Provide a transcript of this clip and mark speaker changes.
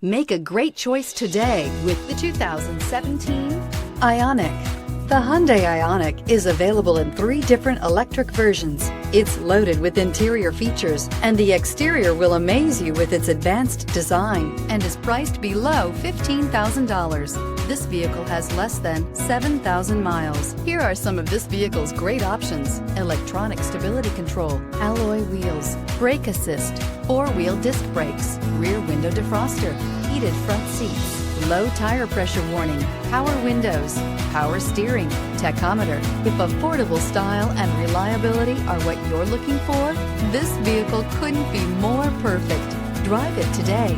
Speaker 1: Make a great choice today with the 2017 Ioniq. The Hyundai Ioniq is available in 3 different electric versions. It's loaded with interior features, and the exterior will amaze you with its advanced design and is priced below $15,000. This vehicle has less than 7,000 miles. Here are some of this vehicle's great options: electronic stability control, alloy wheels, brake assist, 4-wheel disc brakes, rear window defroster, heated front seats, low tire pressure warning, power windows, power steering, tachometer. If affordable style and reliability are what you're looking for, this vehicle couldn't be more perfect. Drive it today.